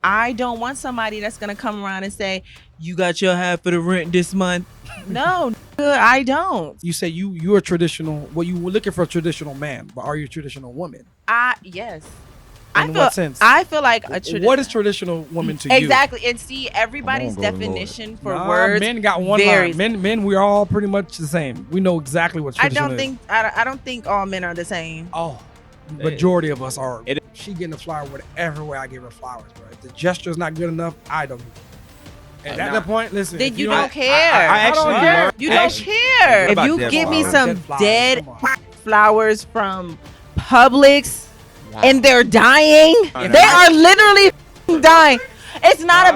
I don't want somebody that's going to come around and say, you got your half of the rent this month. No, I don't. You say you're traditional. Well, you were looking for a traditional man, but are you a traditional woman? Yes. What sense? I feel like a traditional. What is traditional woman to you? Exactly. And see, everybody's definition for words men got one varies. line. Men, we're all pretty much the same. We know exactly what traditional is. I don't think all men are the same. Oh, majority of us are. She getting a flower whatever way I give her flowers, bro. If the gesture is not good enough, I don't. And at that point, listen. Then you don't care. I actually you don't care. If you give me some dead flowers from Publix and they're dying, they are literally dying. It's not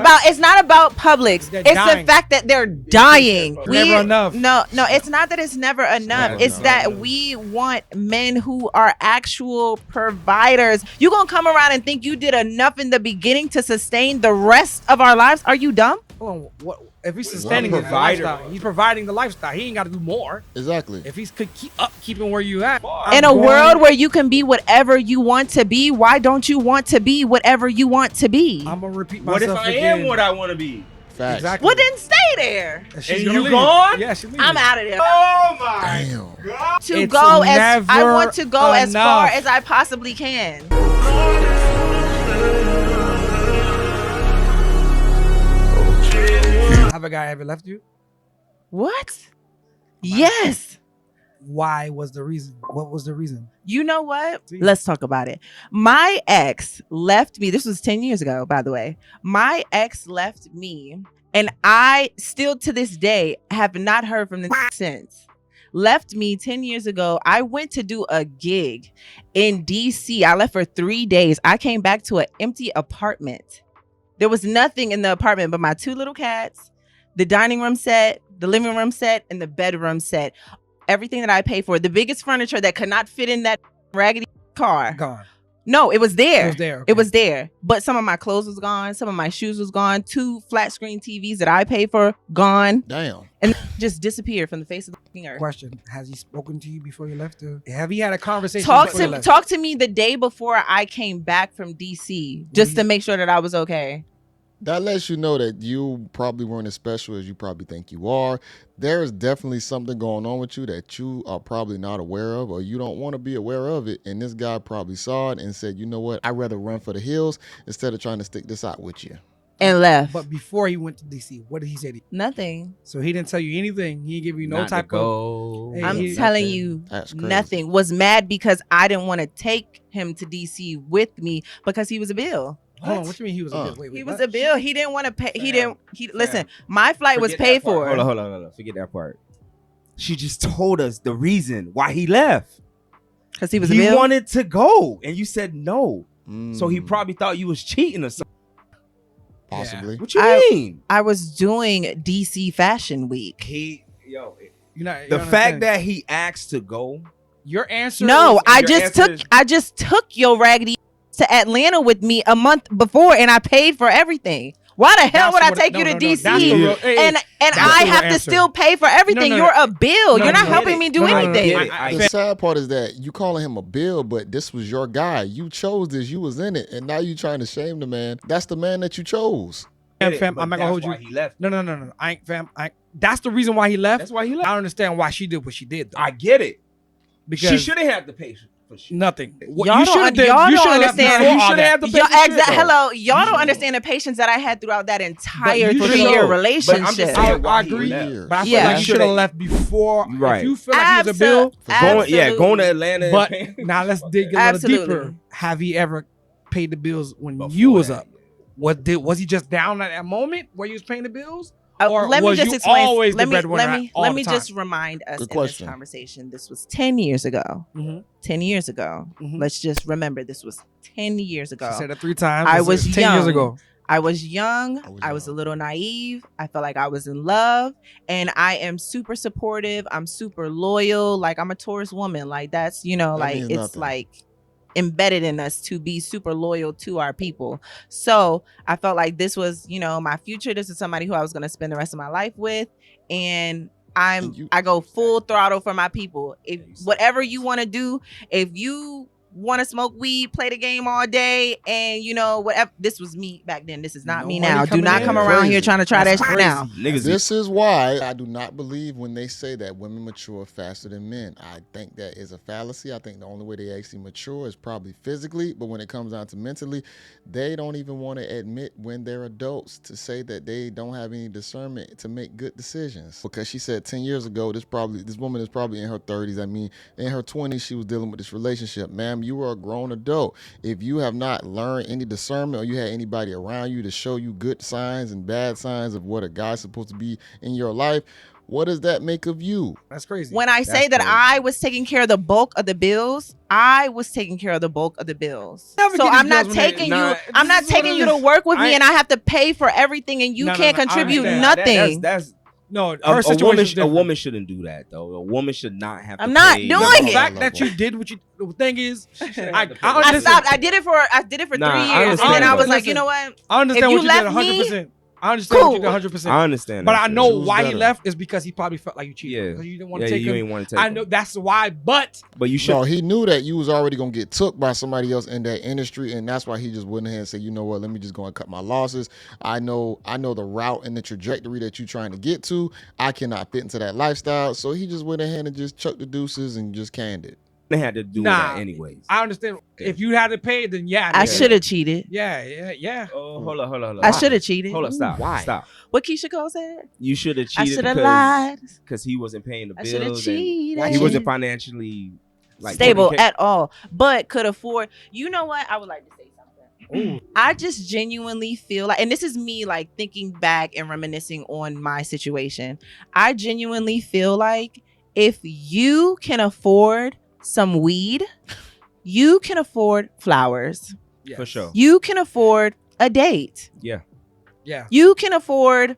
about Publix. It's the fact that they're dying. Never enough. No, it's not that it's never enough. It's that we want men who are actual providers. You gonna come around and think you did enough in the beginning to sustain the rest of our lives? Are you dumb? Hold on, what if he's sustaining the lifestyle? He's providing the lifestyle. He ain't got to do more. Exactly. If he's keeping where you at. In a world where you can be whatever you want to be, why don't you want to be whatever you want to be? I'm gonna repeat myself. What if I am what I want to be? Facts. Exactly. Well, then stay there. And you gone? Yeah, she's leaving. I'm out of there. Oh my God. I want to go as far as I possibly can. Have a guy ever left you? What? Yes. Why was the reason? What was the reason? You know what? Let's talk about it. My ex left me. This was 10 years ago, by the way. My ex left me, and I still to this day have not heard from them since. Left me 10 years ago. I went to do a gig in DC. I left for 3 days. I came back to an empty apartment. There was nothing in the apartment but my 2 little cats, the dining room set, the living room set, and the bedroom set. Everything that I paid for, the biggest furniture that could not fit in that raggedy car. Gone. No, it was there. It was there. Okay. It was there. But some of my clothes was gone. Some of my shoes was gone. 2 flat screen TVs that I paid for, gone. Damn. And just disappeared from the face of the earth. Question: has he spoken to you before you left? Have he had a conversation? Talk to me the day before I came back from DC, just to make sure that I was okay. That lets you know that you probably weren't as special as you probably think you are. There is definitely something going on with you that you are probably not aware of, or you don't want to be aware of it. And this guy probably saw it and said, you know what? I'd rather run for the hills instead of trying to stick this out with you. And left. But before he went to DC, what did he say to you? Nothing. So he didn't tell you anything. He didn't give you no type of... I'm telling you, nothing. Was mad because I didn't want to take him to DC with me because he was a bill. Hold on, what you mean he was a bill? Wait, he was a bill. He didn't want to pay. Listen, my flight was paid for. Hold on. Forget that part. She just told us the reason why he left. Because he was a bill? He wanted to go, and you said no. So he probably thought you was cheating or something. Possibly. Yeah. What you mean? I was doing DC Fashion Week. The fact that he asked to go. Your answer? No, I just took your raggedy to Atlanta with me a month before, and I paid for everything. Why the hell would I take you to DC and I have to still pay for everything? You're a bill. You're not helping me do anything. The sad part is that you calling him a bill, but this was your guy. You chose this. You was in it, and now you trying to shame the man. That's the man that you chose. Fam, I'm not gonna hold you. He left. No. I ain't, fam. That's the reason why he left. That's why he left. I don't understand why she did what she did, though. I get it. Because she shouldn't have the patience. Nothing. Y'all don't understand. Y'all don't understand the patience that I had throughout that entire 3-year relationship. I agree. But I feel like you should have left before. Right. If you feel like he was a bill, going to Atlanta. But now let's dig a little deeper. Have he ever paid the bills when you was up? Was he just down at that moment where you was paying the bills? Or let me just explain. Always let me just remind us in this conversation. This was 10 years ago. 10 years ago. Let's just remember this was 10 years ago. She said it 3 times. I was 10 young. years ago. I was young. I was a little naive. I felt like I was in love, and I am super supportive. I'm super loyal. Like, I'm a Taurus woman. Like, that's, it's like embedded in us to be super loyal to our people. So I felt like this was, my future. This is somebody who I was going to spend the rest of my life with. And I go full throttle for my people. If whatever you want to do, if you want to smoke weed, play the game all day, and whatever. This was me back then. This is not me now. Do not come around here trying to try that shit now. This is why I do not believe when they say that women mature faster than men. I think that is a fallacy. I think the only way they actually mature is probably physically, but when it comes down to mentally, they don't even want to admit when they're adults to say that they don't have any discernment to make good decisions. Because she said 10 years ago, this woman is probably in her 30s. I mean, in her 20s, she was dealing with this relationship. Ma'am, you are a grown adult. If you have not learned any discernment or you had anybody around you to show you good signs and bad signs of what a guy's supposed to be in your life, what does that make of you? That's crazy. When I say that I was taking care of the bulk of the bills, I was taking care of the bulk of the bills. So I'm not taking you. I'm not taking you to work with me, and I have to pay for everything, and you can't contribute nothing. That's no. A woman shouldn't do that though. A woman should not have. I'm not doing it. The fact that you did what you. The thing is, I stopped. I did it for 3 years, and then I was like, you know what? I understand what you did 100%. I understand what you did 100%. I understand. But I know why he left is because he probably felt like you cheated. Yeah. Because you didn't want to take him. You didn't want to take him. I know that's why, but you should. No, he knew that you was already going to get took by somebody else in that industry, and that's why he just went ahead and said, you know what, let me just go and cut my losses. I know the route and the trajectory that you're trying to get to. I cannot fit into that lifestyle. So he just went ahead and just chucked the deuces and just canned it. They had to do that anyways. I understand. If you had to pay, then I should have cheated. Yeah. Oh, hold on. I should have cheated. Hold on, stop. Why? Stop. What Keisha Cole said? You should have I cheated. should have lied because he wasn't paying the bills. I should have cheated. He wasn't financially stable at all, but could afford. You know what? I would like to say something. Ooh. I just genuinely feel like, and this is me like thinking back and reminiscing on my situation. I genuinely feel like if you can afford some weed, you can afford flowers. Yes. For sure. You can afford a date. Yeah. You can afford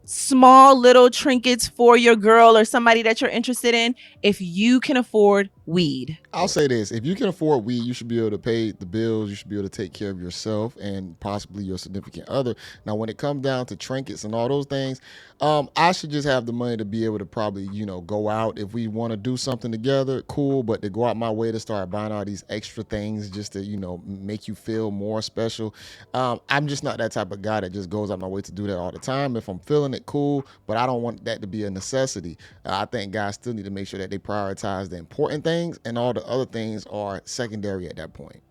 small little trinkets for your girl or somebody that you're interested in if you can afford weed. I'll say this. If you can afford weed, you should be able to pay the bills. You should be able to take care of yourself and possibly your significant other. Now, when it comes down to trinkets and all those things, I should just have the money to be able to probably, go out. If we want to do something together, cool. But to go out my way to start buying all these extra things just to, make you feel more special. I'm just not that type of guy that just goes out my way to do that all the time. If I'm feeling it, cool. But I don't want that to be a necessity. I think guys still need to make sure that they prioritize the important things, and all the other things are secondary at that point.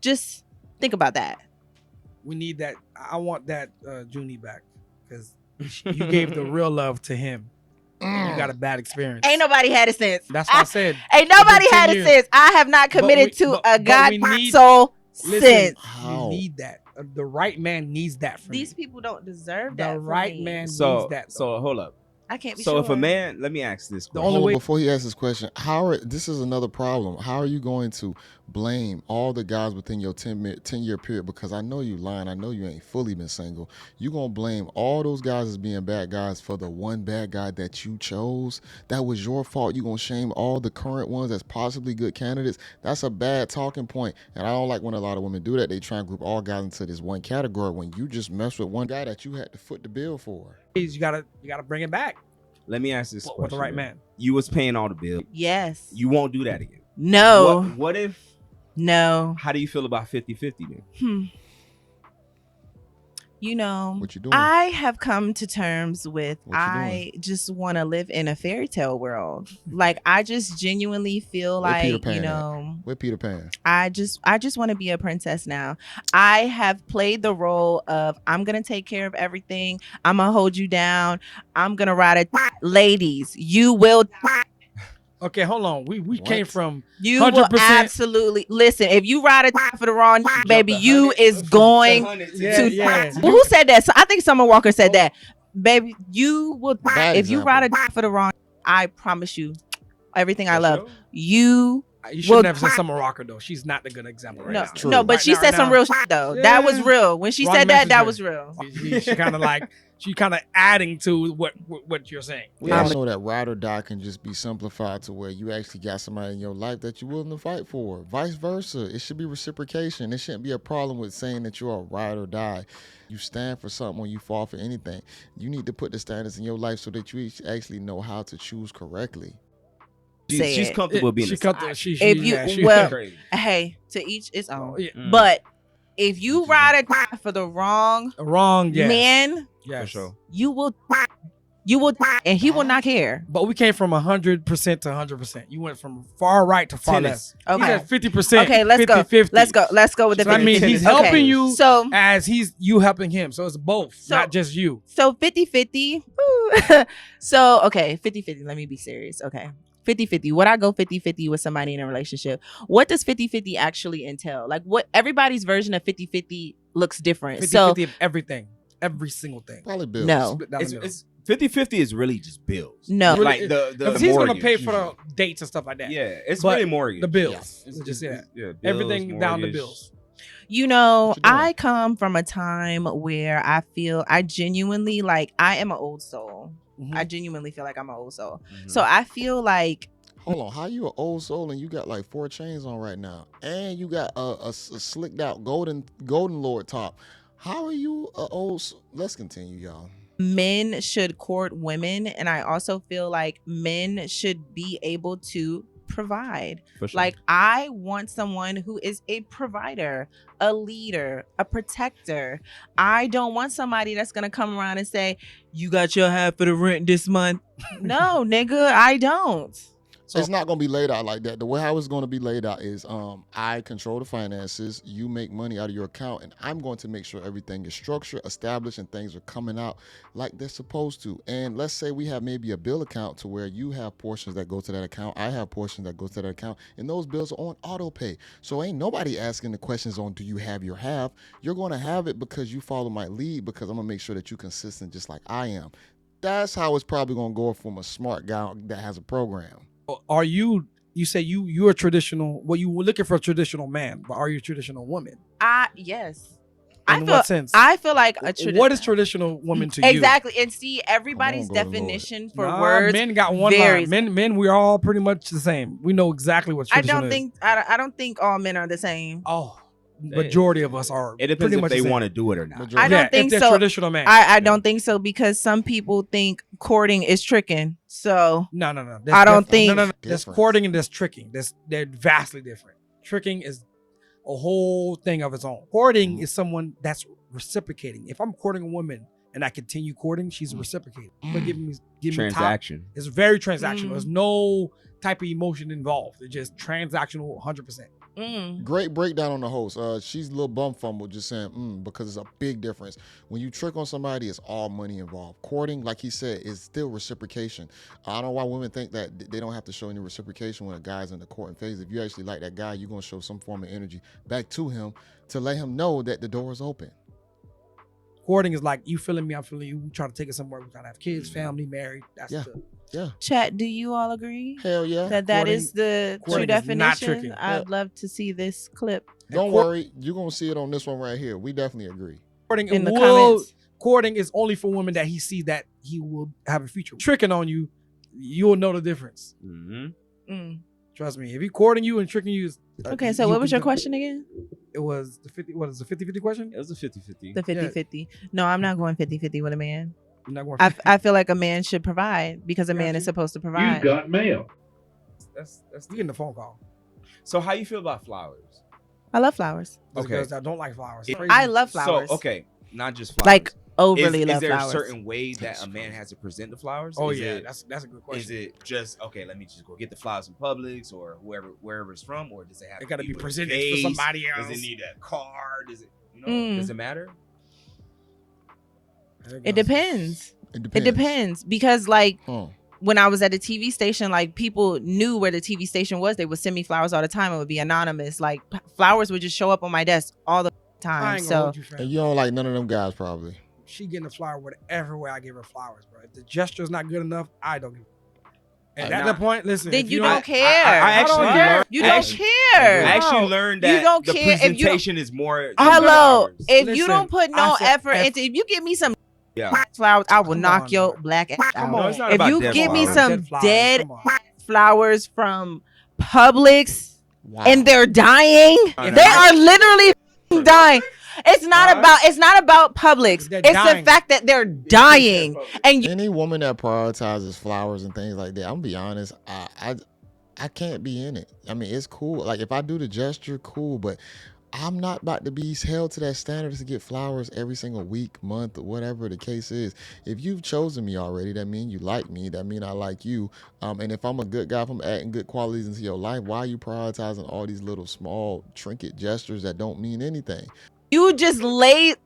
Just think about that. We need that. I want that Junie back because you gave the real love to him. You got a bad experience. Ain't nobody had it since. That's what I said. Ain't nobody had it since. I have not committed to a God soul since. You need that. The right man needs that from These people don't deserve that. The right man needs that. So hold up. I can't be so sure. If a man, let me ask this question. The only way, before he asks this question, this is another problem. How are you going to blame all the guys within your 10-year period? Because I know you lying. I know you ain't fully been single. You going to blame all those guys as being bad guys for the one bad guy that you chose? That was your fault. You going to shame all the current ones as possibly good candidates? That's a bad talking point. And I don't like when a lot of women do that. They try and group all guys into this one category when you just mess with one guy that you had to foot the bill for. You gotta bring it back. Let me ask this question. With the right man. You was paying all the bills. Yes. You won't do that again. No. What if? No. How do you feel about 50-50 then? What you doing? I have come to terms with I just want to live in a fairy tale world. Like I just genuinely feel like, With Peter Pan. I just want to be a princess now. I have played the role of I'm going to take care of everything. I'm going to hold you down. I'm going to ride it. Ladies, you will. Okay, hold on. We came from you 100%. Will absolutely listen. If you ride a for the wrong baby, you is going to. Yeah. Who said that? So I think Summer Walker said that. Baby, you will. If you ride a for the wrong, I promise you, everything I love. You shouldn't have said Summer Walker though. She's not the good example. Right now. No, but she said some real shit though. Yeah. That was real. When she said that was real. She kind of like. She kind of adding to what you're saying. We all know that ride or die can just be simplified to where you actually got somebody in your life that you're willing to fight for. Vice versa. It should be reciprocation. It shouldn't be a problem with saying that you're a ride or die. You stand for something when you fall for anything. You need to put the standards in your life so that you actually know how to choose correctly. She's comfortable being a side. Hey, to each its own. But if you ride a for the wrong man, for sure. you will, and he will not care. But we came from 100% to 100%. You went from far right to far left. Okay, 50%. Okay, let's 50, go. Let's go with the. So 50. I mean, he's helping you, so as you helping him. So it's both, not just you. So 50-50. So okay, 50-50. Let me be serious. Okay. 50-50. Would I go 50-50 with somebody in a relationship? What does 50-50 actually entail? Like, what everybody's version of 50-50 looks different. 50-50 of everything. Every single thing. Probably bills. No. It's 50-50 is really just bills. No. Like the he's going to mortgage, pay for the dates and stuff like that. Yeah, it's But really mortgage. The bills. It's just bills, everything mortgage. down to bills. You know, I come from a time where I genuinely, like, I am an old soul. Mm-hmm. I genuinely feel like I'm an old soul. Mm-hmm. So I feel like. Hold on, how you an old soul and you got like 4 chains on right now, and you got a slicked out golden Lord top? How are you an old soul? Let's continue, y'all. Men should court women, and I also feel like men should be able to provide. For sure. Like, I want someone who is a provider, a leader, a protector. I don't want somebody that's gonna come around and say, you got your half of the rent this month. No, nigga, I don't. So it's not going to be laid out like that. The way how it's going to be laid out is I control the finances. You make money out of your account, and I'm going to make sure everything is structured, established, and things are coming out like they're supposed to. And let's say we have maybe a bill account to where you have portions that go to that account. I have portions that go to that account, and those bills are on auto pay. So ain't nobody asking the questions on, do you have your half? You're going to have it because you follow my lead, because I'm going to make sure that you're consistent just like I am. That's how it's probably going to go from a smart guy that has a program. Are you say you're a traditional, well, you were looking for a traditional man, but are you a traditional woman? Yes. In what sense? I feel like what is traditional woman to you? Exactly. And see, everybody's definition for words. Men got one line. Men, we're all pretty much the same. We know exactly what traditional is. I don't think all men are the same. Oh. Majority of us are. It depends if they want to do it or not. Majority. I don't think so. Traditional man. I don't think so, because some people think courting is tricking. So no. I don't think there's courting and there's tricking. They're vastly different. Tricking is a whole thing of its own. Courting is someone that's reciprocating. If I'm courting a woman and I continue courting, she's reciprocating. But give me transaction. It's very transactional. There's no type of emotion involved. It's just transactional 100%. Great breakdown on the host. She's a little bum fumble just saying because it's a big difference. When you trick on somebody, it's all money involved. Courting, like he said, is still reciprocation. I don't know why women think that they don't have to show any reciprocation when a guy's in the courting phase. If you actually like that guy, you're going to show some form of energy back to him to let him know that the door is open. Courting is like, you feeling me, I'm feeling you. We try to take it somewhere. We gotta have kids, family, married. That's yeah. Chat, do you all agree? Hell yeah. That is the true definition? I'd love to see this clip. Don't worry, you're gonna see it on this one right here. We definitely agree. Courting in the comments. Courting is only for women that he sees that he will have a future. Tricking on you, you'll know the difference. Trust me. If he's courting you and tricking you, okay. So what was your question again? It was the 50. What is the 50-50 question? It was a 50-50. The 50-50. No, I'm not going 50-50 with a man. You're not going. I feel like a man should provide, because a man is supposed to provide. You got mail. That's getting the phone call. So how you feel about flowers? I love flowers. Okay. I don't like flowers. I love flowers. So not just flowers. Like overly love flowers. Is there flowers. a certain way that a man has to present the flowers? Oh yeah, that's a good question. Is it just let me just go get the flowers from Publix or wherever it's from, or does it have? It got to be presented for somebody else. Does it need a card? Does it? Does it matter? It depends. It depends because when I was at a TV station, like, people knew where the TV station was. They would send me flowers all the time. It would be anonymous. Like, flowers would just show up on my desk all the time. And you don't like none of them guys probably. She getting a flower whatever way I give her flowers, bro. If the gesture's not good enough, I don't give her. And at that point, listen. Then you don't care. I actually learned. You don't care. I actually learned that you don't the care presentation is more. Hello. If Listen, you don't put no effort into, if you give me some flowers, I will knock your black ass out. If you give me some dead flowers from Publix and they're dying, they are literally dying. It's not about Publix. It's the fact that they're dying. And any woman that prioritizes flowers and things like that, I'm gonna be honest, I can't be in it. I mean, it's cool. Like if I do the gesture, cool, but I'm not about to be held to that standard to get flowers every single week, month, or whatever the case is. If you've chosen me already, that means you like me. That means I like you. And if I'm a good guy, if I'm adding good qualities into your life, why are you prioritizing all these little small trinket gestures that don't mean anything? You just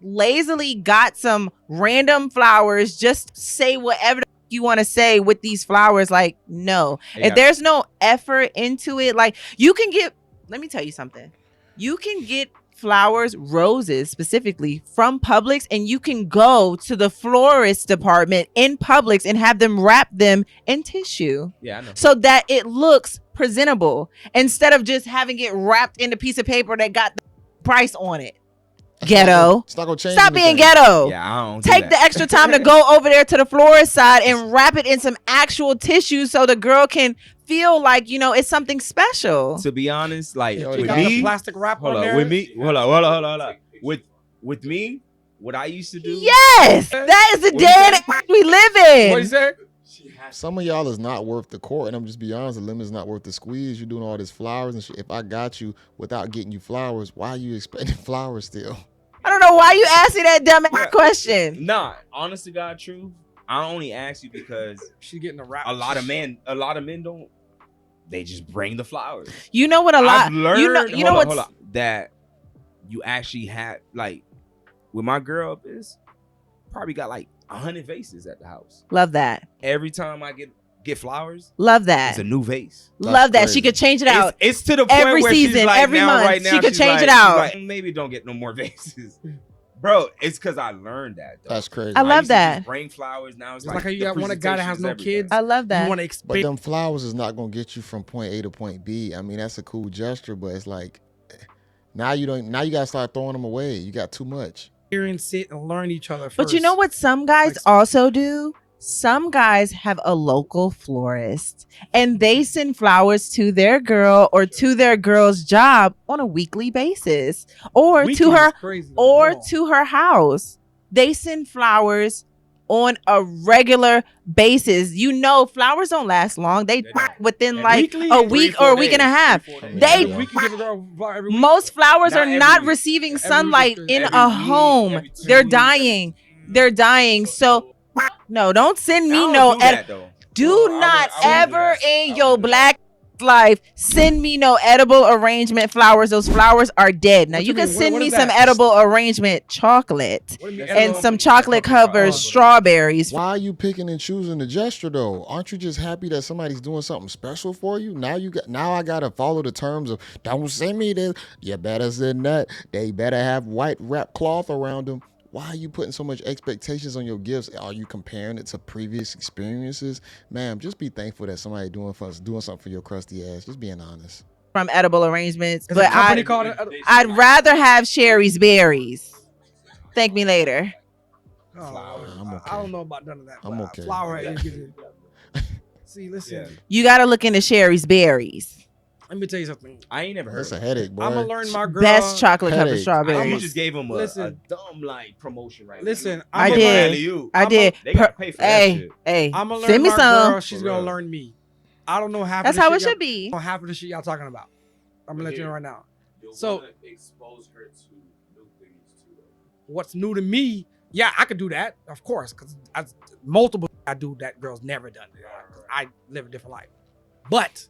lazily got some random flowers. Just say whatever you want to say with these flowers. Like, no, if there's no effort into it, like you can get, let me tell you something. You can get flowers, roses specifically from Publix, and you can go to the florist department in Publix and have them wrap them in tissue. Yeah, I know. So that it looks presentable instead of just having it wrapped in a piece of paper that got the price on it. Ghetto. It's not gonna change. Stop being anything. ghetto. Yeah, I don't Take the extra time to go over there to the florist side and wrap it in some actual tissue so the girl can feel like, you know, it's something special. To be honest, like Yo, You with got the me, plastic wrap hold on on, there. with me, hold on. With me, what I used to do. Yes, that is the What you day and say? age we live What you in. say? Some of y'all is not worth the court, and I'm just be honest. The lemon's not worth the squeeze. You're doing all this flowers and shit. If I got you without getting you flowers, why are you expecting flowers still? I don't know why you asking that dumb ass question. Nah, honest to God, true. I only ask you because She getting a wrap. a lot of men don't. They just bring the flowers. You know what a lot. I've learned. You know hold what's on, that you actually had like with my girl up is probably got like 100 vases at the house. love that. Every time I get flowers, Love it's that. a new vase. Love that. crazy. She could change it out. It's to the point Every where she's season, like every now, month, right now, she could she's change it like- she's out. like, maybe don't get no more vases, bro. It's because I learned that. Though. That's crazy. I love used to that. just bring flowers. Now it's It's like how you the got one guy that has no presentation's everything. kids. I love You that. want to But expect them flowers is not gonna get you from point A to point B. I mean, that's a cool gesture, but it's like now you don't. Now you gotta start throwing them away. You got too much. experience it and learn each other first. But you know what some guys Like- also do? Some guys have a local florist and they send flowers to their girl or to their girl's job on a weekly basis or Weekend to her is crazy, though. or Hold on. to her house. They send flowers on a regular basis. You know, flowers don't last long. They They don't. within And like weekly, a week or a week and a half. They- We can give a girl a flower every week. Most flowers Not are every not week. receiving Every week sunlight is in every a week, home. every 2 They're weeks. dying. They're dying. So no, don't send I me don't no do that, though. do I would- not I would do ever that. I in would your do that. black life send me no edible arrangement flowers. Those flowers are dead. Now What you you can mean? send What me is some that? edible arrangement chocolate What do you mean, And and edible? some chocolate covered strawberries. Why are you picking and choosing the gesture though? Aren't you just happy that somebody's doing something special for you? Now I gotta follow the terms of don't send me this. You better send that. They better have white wrap cloth around them. Why are you putting so much expectations on your gifts? Are you comparing it to previous experiences? Ma'am, just be thankful that somebody doing something for your crusty ass. Just being honest. From edible arrangements, There's a but company called I'd rather have Sherry's berries. Thank me later. Oh, I'm okay. I don't know about none of that. I'm but okay. Flower is getting. See, listen. Yeah. You got to look into Sherry's berries. Let me tell you something. I ain't never heard. That's a of headache, boy. I'm gonna learn my girl. Best chocolate covered Headache. it. strawberries. You just gave them a Listen. dumb like promotion right Listen, now. I I'ma did. learn- Alley-oop. I did. They gotta pay for that Hey, shit. hey, I'm gonna learn send me my some. girl. She's For gonna real. learn me. I don't know half. That's of the how shit it y'all- should be. I don't know half of the shit y'all talking about. I'm gonna let you know right now. You'll So- wanna expose her to new things too. What's new to me? Yeah, I could do that, of course, because multiple I do that girls never done. 'Cause I live a different life, but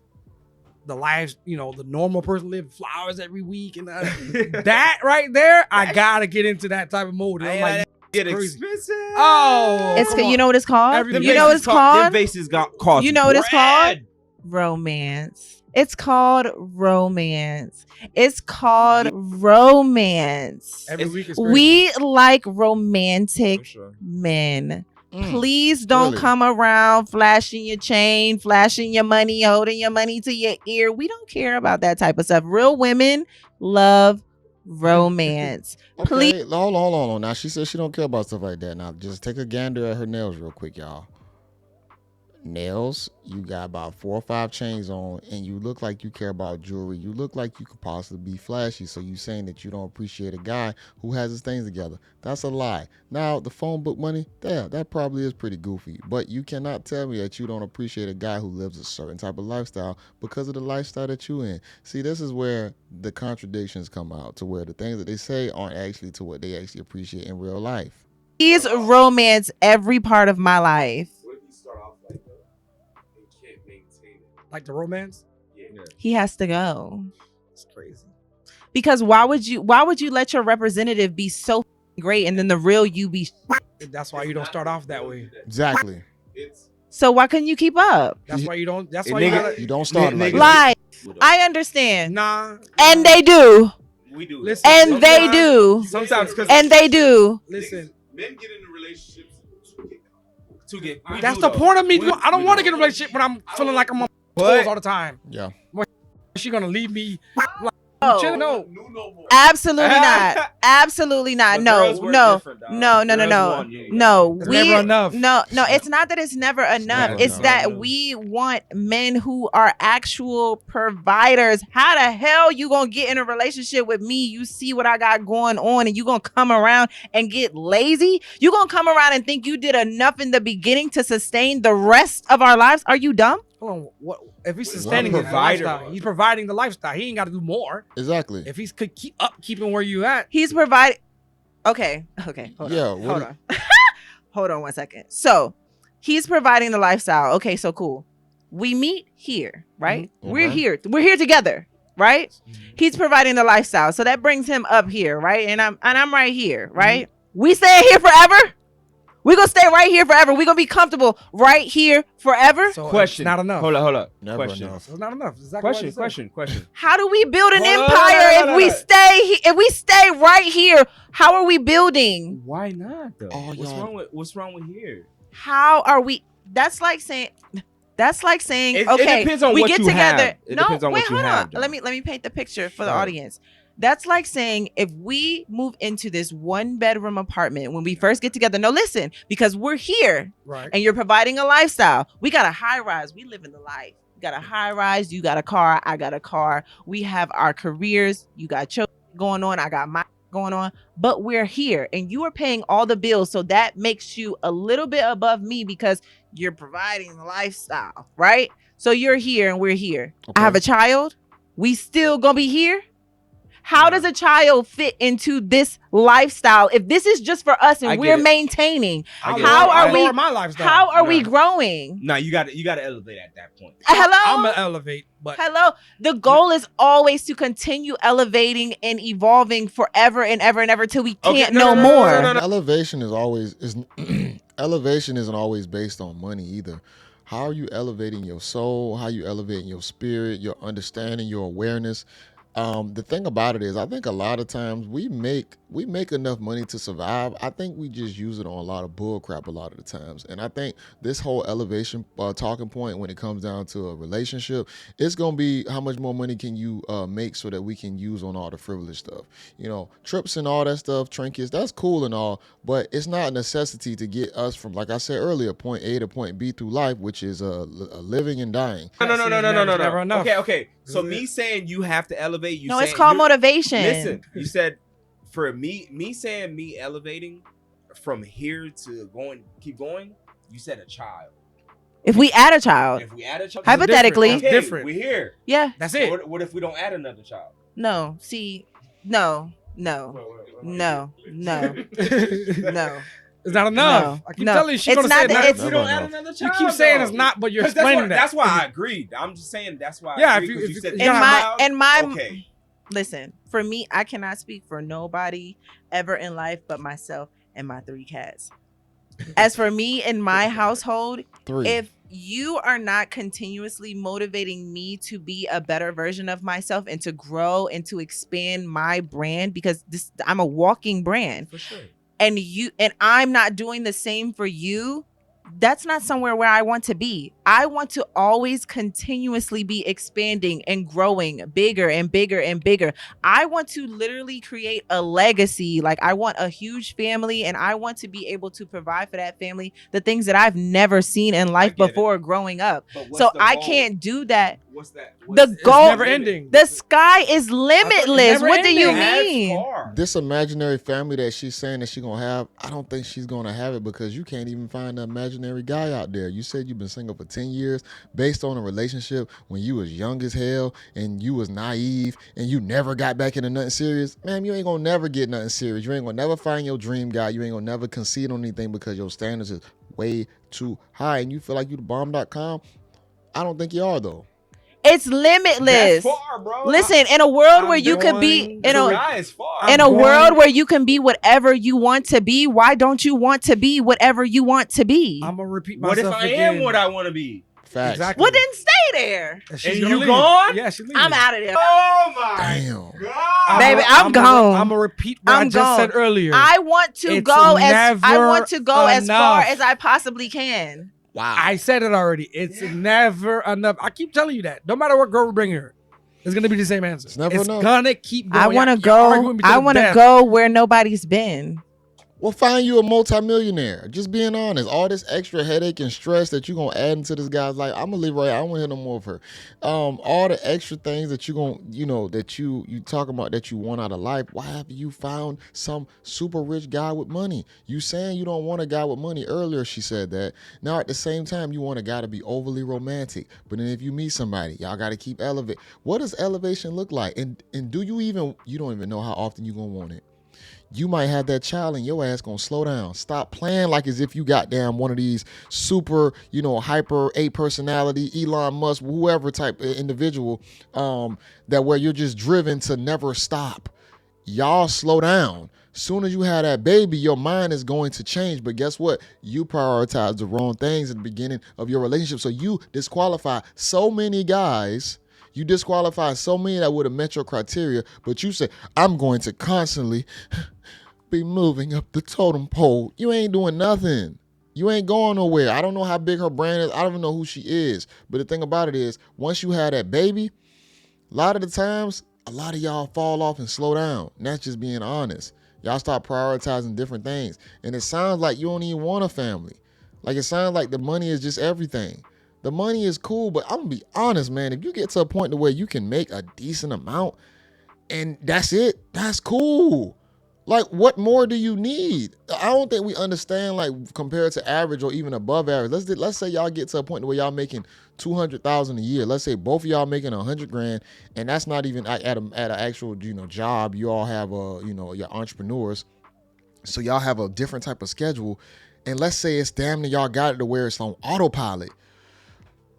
the lives, the normal person live flowers every week, and that right there, I gotta get into that type of mode. I'm like, Get crazy. expensive. Oh, It's come on. you know what it's called. Everything. You know what it's Them called. vases got cost. You know what it's called? bread. Romance. It's called romance. It's called romance. every week is crazy. We like romantic For sure. men. Mm. Please don't Really? come around flashing your chain, flashing your money, holding your money to your ear. We don't care about that type of stuff. Real women love romance. Okay, Please. hold on. Now she says she don't care about stuff like that. Now just take a gander at her nails real quick, y'all. nails, you got about 4 or 5 chains on, and you look like you care about jewelry. You look like you could possibly be flashy. So you saying that you don't appreciate a guy who has his things together. That's a lie. Now, the phone book money, yeah, that probably is pretty goofy. But you cannot tell me that you don't appreciate a guy who lives a certain type of lifestyle because of the lifestyle that you in. See, this is where the contradictions come out, to where the things that they say aren't actually to what they actually appreciate in real life. He's romance every part of my life. What if you start off like that and can't maintain it? Like the romance. Yeah. He has to go. It's crazy. Because why would you let your representative be so great and then the real you be That's why you don't start off that way. Exactly. It's so why couldn't you keep up? That's why you don't. That's And why you nigga- gotta. You don't start like that. Like, I understand. Nah. And they do. We do. Listen. And they do. Sometimes because And they do. Listen. men get into relationships to get. we That's do, the though. point of me. We- I don't we want to do. get in a relationship when I'm feeling like I'm on But- toes all the time. Yeah. She gonna leave me. Oh. Chill, no. new no more. Absolutely not. Absolutely not. But No, girls work no, different, dog. no, no, no, Girls no, want you. no. It's never enough. No, it's not that it's never enough. never It's enough. that we want men who are actual providers. How the hell you gonna get in a relationship with me? You see what I got going on, and you gonna come around and get lazy? You gonna come around and think you did enough in the beginning to sustain the rest of our lives? Are you dumb? Hold on. What if he's sustaining He's a his provider. lifestyle? He's providing the lifestyle. He ain't got to do more. Exactly. If he's could keeping where you at. He's providing. Okay. Hold Yeah, on. what Hold on. Hold on 1 second. So he's providing the lifestyle. Okay, so cool. We meet here, right? Mhm. We're Okay. here. We're here together, right? He's providing the lifestyle. So that brings him up here, right? And I'm right here, right? We staying here forever? We're gonna stay right here forever. We're gonna be comfortable right here forever. So Question. It's not enough. Hold up. Never Question. enough. It's not enough. It's exactly what I Question. said. How do we build an Hold on, empire no. if we stay right here? How are we building? Why not though? Oh, y'all- What's wrong with here? How are we? That's like saying It okay, depends on we what get you together. have. It No, depends on wait, what you hold have, on. John. Let me paint the picture for the Sure. audience. That's like saying if we move into this 1-bedroom apartment when we first get together. No, listen, because we're here Right. and you're providing a lifestyle. We got a high rise. We live in the life. You got a high rise. You got a car. I got a car. We have our careers. You got children going on. I got my going on. But we're here and you are paying all the bills. So that makes you a little bit above me because you're providing the lifestyle, right? So you're here and we're here. Okay. I have a child. We still gonna be here? How does a child fit into this lifestyle if this is just for us I and get we're it. maintaining? I get How it. are I we- lower my lifestyle? How are we No. growing? No, you gotta elevate at that point. I'm Hello? gonna elevate, but Hello. The goal is always to continue elevating and evolving forever and ever and ever till we Okay, can't no, no, no, no, more. no, no. Elevation is always elevation isn't always based on money either. How are you elevating your soul? How are you elevating your spirit, your understanding, your awareness? The thing about it is, I think a lot of times we make enough money to survive. I think we just use it on a lot of bull crap a lot of the times. And I think this whole elevation talking point when it comes down to a relationship, it's gonna be how much more money can you make so that we can use on all the frivolous stuff. You know, trips and all that stuff, trinkets, that's cool and all, but it's not a necessity to get us from, like I said earlier, point A to point B through life, which is a living and dying. No. It's never enough. Okay. So me saying you have to elevate, you No, saying it's called you- motivation. Listen, you said for me saying me elevating from here to keep going. You said a child. If we add a child, If we add a child, Hypothetically. That's okay, different. we're here. yeah. That's So it. what if we don't add another child? No. See, no. It's not enough. No, I keep no. telling you, she's It's gonna say not it's that- not. it's- We Never don't add enough. another You child. keep saying though. it's not, but you're 'Cause explaining that's that. why I agreed. I'm just saying that's why. Yeah, I if agreed, you- 'cause if you- said in it's my- child. Okay. Listen, for me, I cannot speak for nobody ever in life but myself and my 3 cats. As for me in my household, 3. if you are not continuously motivating me to be a better version of myself and to grow and to expand my brand, because I'm a walking brand, For sure. and I'm not doing the same for you, that's not somewhere where I want to be. I want to always continuously be expanding and growing bigger and bigger and bigger. I want to literally create a legacy. Like, I want a huge family, and I want to be able to provide for that family the things that I've never seen in life get it. before growing up. But what's So the I goal? can't do that. What's that? The It's goal, never ending. the sky is limitless. never What do you ending. mean? This imaginary family that she's saying that she's gonna have, I don't think she's gonna have it because you can't even find an imaginary guy out there. You said you've been single for 10 years based on a relationship when you was young as hell and you was naive and you never got back into nothing serious. Man, you ain't gonna never get nothing serious. You ain't gonna never find your dream guy. You ain't gonna never concede on anything because your standards is way too high and you feel like you the bomb.com. I don't think you are though. It's limitless. That's far, bro. Listen, in a world I'm where you could be going in Sky is far. I'm a going- world where you can be whatever you want to be, why don't you want to be whatever you want to be? I'm gonna repeat What myself if I again. am what I want to be? Facts. Exactly. Well, then stay there. She's And gonna you leave. gone? Yeah, she's leaving. I'm out of there. Oh my Damn. god, Baby, I'm gone. I'm gonna repeat what I I'm just gone. said earlier. I want to It's go as far enough. as I possibly can. Wow. I said it already. It's never enough. I keep telling you that. No matter what girl we bring here, it's gonna be the same answer. It's never enough. Gonna keep going. I want to Y'all arguing me go. to I the want to death. go where nobody's been. Well, find you a multimillionaire. Just being honest. All this extra headache and stress that you're going to add into this guy's life, I'm going to leave right. I don't want to hear no more of her. All the extra things that you're going to, that you talking about that you want out of life, why have you found some super rich guy with money? You saying you don't want a guy with money. Earlier, she said that. Now, at the same time, you want a guy to be overly romantic. But then if you meet somebody, y'all got to keep elevate. What does elevation look like? And do you don't even know how often you're going to want it. You might have that child and your ass gonna slow down. Stop playing like as if you got damn one of these super, hyper A personality, Elon Musk, whoever type of individual, that where you're just driven to never stop. Y'all slow down. Soon as you have that baby, your mind is going to change. But guess what? You prioritize the wrong things at the beginning of your relationship. So you disqualify so many guys. You disqualify so many that would have met your criteria, but you say, I'm going to constantly be moving up the totem pole. You ain't doing nothing. You ain't going nowhere. I don't know how big her brand is. I don't even know who she is. But the thing about it is, once you have that baby, a lot of the times, a lot of y'all fall off and slow down. And that's just being honest. Y'all start prioritizing different things. And it sounds like you don't even want a family. Like it sounds like the money is just everything. The money is cool, but I'm gonna be honest, man. If you get to a point to where you can make a decent amount and that's it, that's cool. Like, what more do you need? I don't think we understand, like, compared to average or even above average. Let's say y'all get to a point where y'all making $200,000 a year. Let's say both of y'all making $100,000, and that's not even at an actual job. You all have your entrepreneurs, so y'all have a different type of schedule. And let's say it's damn near y'all got it to where it's on autopilot.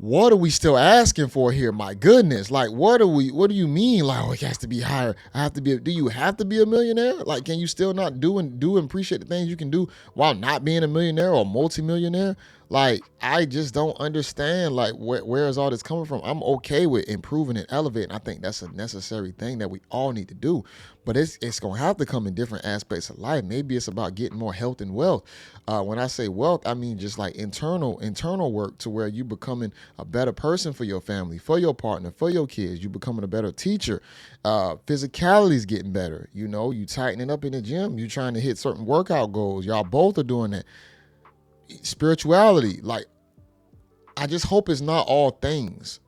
What are we still asking for here? My goodness. Like, what do you mean? Like, oh, it has to be higher. Do you have to be a millionaire? Like, can you still not do and appreciate the things you can do while not being a millionaire or multimillionaire? Like, I just don't understand, like, where is all this coming from? I'm okay with improving and elevating. I think that's a necessary thing that we all need to do. But it's going to have to come in different aspects of life. Maybe it's about getting more health and wealth. When I say wealth, I mean just like internal work to where you becoming a better person for your family, for your partner, for your kids. You becoming a better teacher. Physicality's getting better. You tightening up in the gym. You trying to hit certain workout goals. Y'all both are doing that. Spirituality, like, I just hope it's not all things.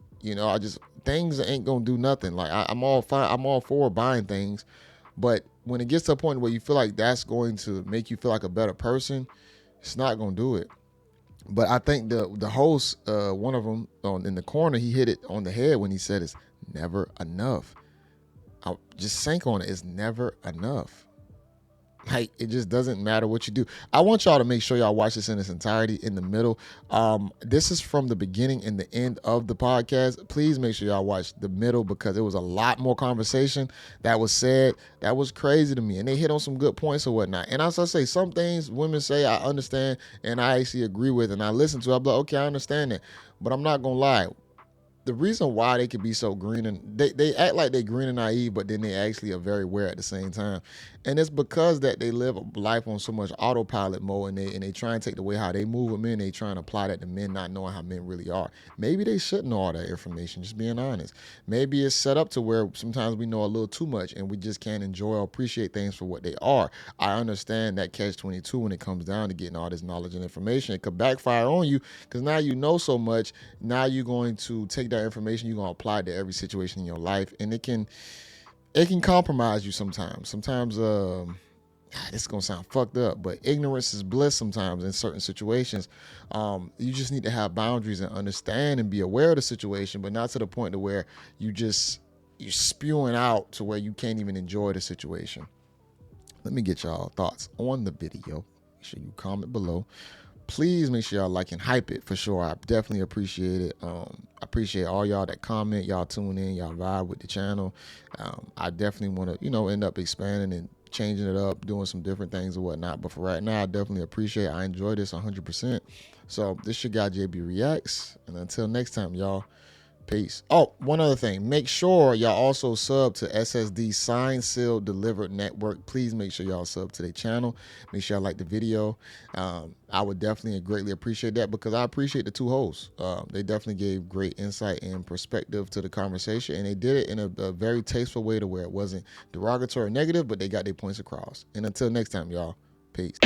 Things ain't gonna do nothing. Like, I'm all fine. I'm all for buying things, but when it gets to a point where you feel like that's going to make you feel like a better person, it's not gonna do it. But I think the host, one of them in the corner, he hit it on the head when he said it's never enough. I just sank on it. It's never enough. Like, it just doesn't matter what you do. I want y'all to make sure y'all watch this in its entirety in the middle. This is from the beginning and the end of the podcast. Please make sure y'all watch the middle because it was a lot more conversation that was said. That was crazy to me. And they hit on some good points or whatnot. And as I say, some things women say I understand and I actually agree with and I listen to. I'm like, okay, I understand that. But I'm not going to lie. the reason why they could be so green and they act like they're green and naive, but then they actually are very aware at the same time. And it's because that they live a life on so much autopilot mode, and they try and take the way how they move with men, they try and apply that to men, not knowing how men really are. Maybe they shouldn't know all that information, just being honest. Maybe it's set up to where sometimes we know a little too much and we just can't enjoy or appreciate things for what they are. I understand that catch-22 when it comes down to getting all this knowledge and information. It could backfire on you because now you know so much. Now you're going to take that information, you're going to apply it to every situation in your life, and it can compromise you sometimes. Sometimes this is gonna sound fucked up, but ignorance is bliss sometimes in certain situations. You just need to have boundaries and understand and be aware of the situation, but not to the point to where you're spewing out to where you can't even enjoy the situation. Let me get y'all thoughts on the video. Make sure you comment below. Please make sure y'all like and hype it for sure. I definitely appreciate it. I appreciate all y'all that comment, y'all tune in, y'all vibe with the channel. I definitely want to, end up expanding and changing it up, doing some different things or whatnot. But for right now, I definitely appreciate it. I enjoy this 100%. So this your guy, JayBReacts. And until next time, y'all, peace. Oh, one other thing. Make sure y'all also sub to SSD Signed, Sealed, Delivered Network. Please make sure y'all sub to their channel. Make sure y'all like the video. I would definitely greatly appreciate that because I appreciate the two hosts. They definitely gave great insight and perspective to the conversation, and they did it in a very tasteful way to where it wasn't derogatory or negative, but they got their points across. And until next time, y'all, peace.